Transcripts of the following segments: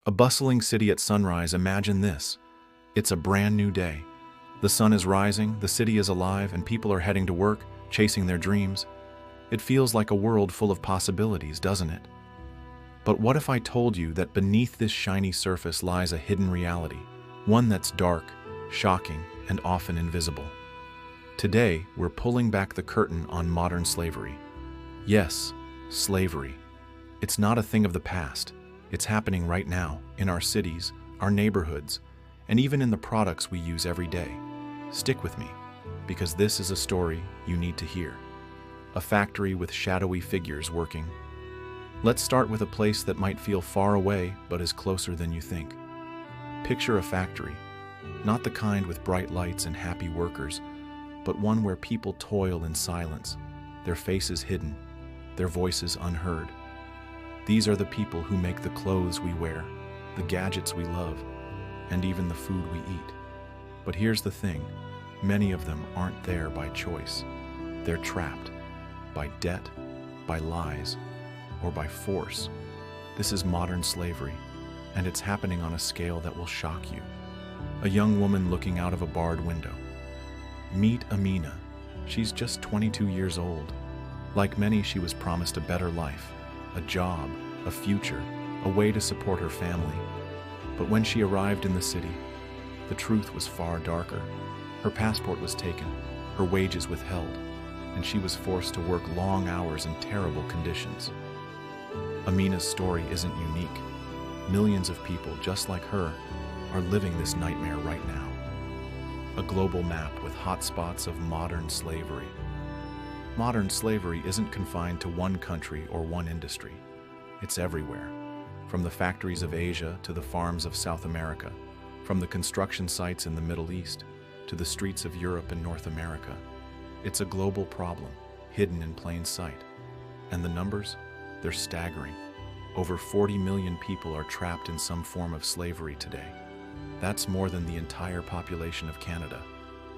A bustling city at sunrise, imagine this. It's a brand new day. The sun is rising, the city is alive, and people are heading to work, chasing their dreams. It feels like a world full of possibilities, doesn't it? But what if I told you that beneath this shiny surface lies a hidden reality, one that's dark, shocking, and often invisible? Today, we're pulling back the curtain on modern slavery. Yes, slavery. It's not a thing of the past. It's happening right now, in our cities, our neighborhoods, and even in the products we use every day. Stick with me, because this is a story you need to hear. A factory with shadowy figures working. Let's start with a place that might feel far away, but is closer than you think. Picture a factory, not the kind with bright lights and happy workers, but one where people toil in silence, their faces hidden, their voices unheard. These are the people who make the clothes we wear, the gadgets we love, and even the food we eat. But here's the thing, many of them aren't there by choice. They're trapped by debt, by lies, or by force. This is modern slavery, and it's happening on a scale that will shock you. A young woman looking out of a barred window. Meet Amina. She's just 22 years old. Like many, she was promised a better life, a job, a future, a way to support her family. But when she arrived in the city, the truth was far darker. Her passport was taken, her wages withheld, and she was forced to work long hours in terrible conditions. Amina's story isn't unique. Millions of people just like her are living this nightmare right now. A global map with hotspots of modern slavery. Modern slavery isn't confined to one country or one industry. It's everywhere, from the factories of Asia to the farms of South America, from the construction sites in the Middle East to the streets of Europe and North America. It's a global problem, hidden in plain sight. And the numbers? They're staggering. Over 40 million people are trapped in some form of slavery today. That's more than the entire population of Canada.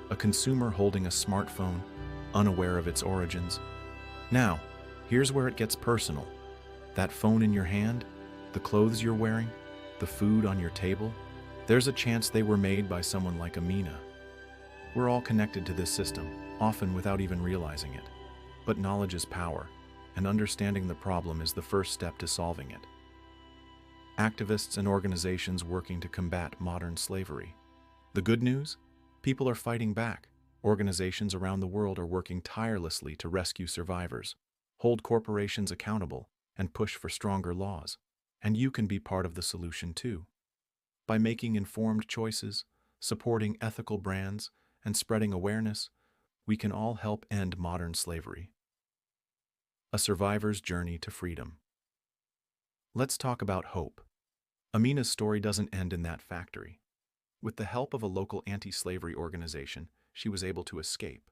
A consumer holding a smartphone, unaware of its origins. Now, here's where it gets personal. That phone in your hand, the clothes you're wearing, the food on your table, there's a chance they were made by someone like Amina. We're all connected to this system, often without even realizing it. But knowledge is power, and understanding the problem is the first step to solving it. Activists and organizations working to combat modern slavery. The good news? People are fighting back. Organizations around the world are working tirelessly to rescue survivors, hold corporations accountable, and push for stronger laws. And you can be part of the solution too. By making informed choices, supporting ethical brands, and spreading awareness, we can all help end modern slavery. A survivor's journey to freedom. Let's talk about hope. Amina's story doesn't end in that factory. With the help of a local anti-slavery organization, she was able to escape.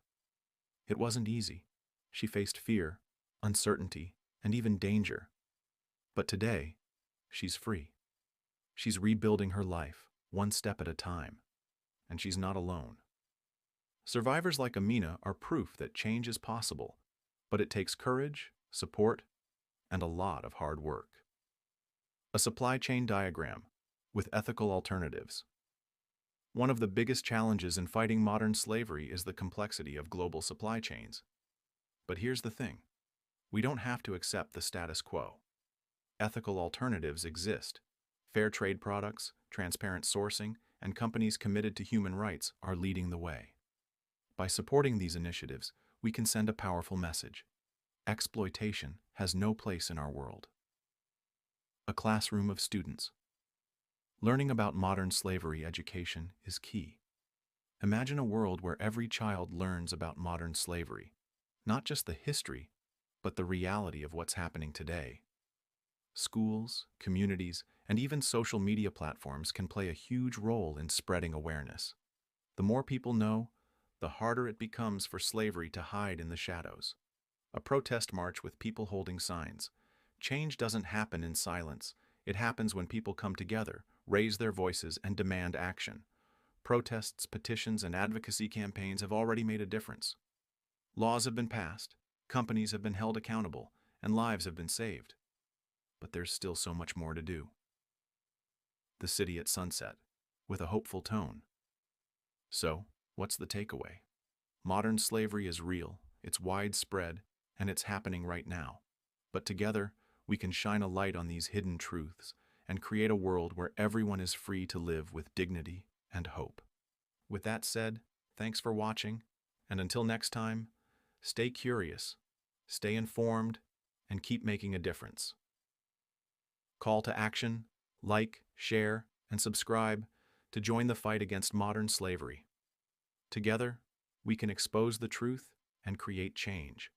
It wasn't easy. She faced fear, uncertainty, and even danger. But today, she's free. She's rebuilding her life, one step at a time. And she's not alone. Survivors like Amina are proof that change is possible, but it takes courage, support, and a lot of hard work. A supply chain diagram with ethical alternatives. One of the biggest challenges in fighting modern slavery is the complexity of global supply chains. But here's the thing. We don't have to accept the status quo. Ethical alternatives exist. Fair trade products, transparent sourcing, and companies committed to human rights are leading the way. By supporting these initiatives, we can send a powerful message. Exploitation has no place in our world. A classroom of students. Learning about modern slavery education is key. Imagine a world where every child learns about modern slavery, not just the history, but the reality of what's happening today. Schools, communities, and even social media platforms can play a huge role in spreading awareness. The more people know, the harder it becomes for slavery to hide in the shadows. A protest march with people holding signs. Change doesn't happen in silence. It happens when people come together, raise their voices, and demand action. Protests, petitions, and advocacy campaigns have already made a difference. Laws have been passed, companies have been held accountable, and lives have been saved. But there's still so much more to do. the city at sunset, with a hopeful tone. So, what's the takeaway? Modern slavery is real, it's widespread, and it's happening right now. But together, we can shine a light on these hidden truths and create a world where everyone is free to live with dignity and hope. With that said, thanks for watching, and until next time, stay curious, stay informed, and keep making a difference. Call to action: like, share, and subscribe to join the fight against modern slavery. Together, we can expose the truth and create change.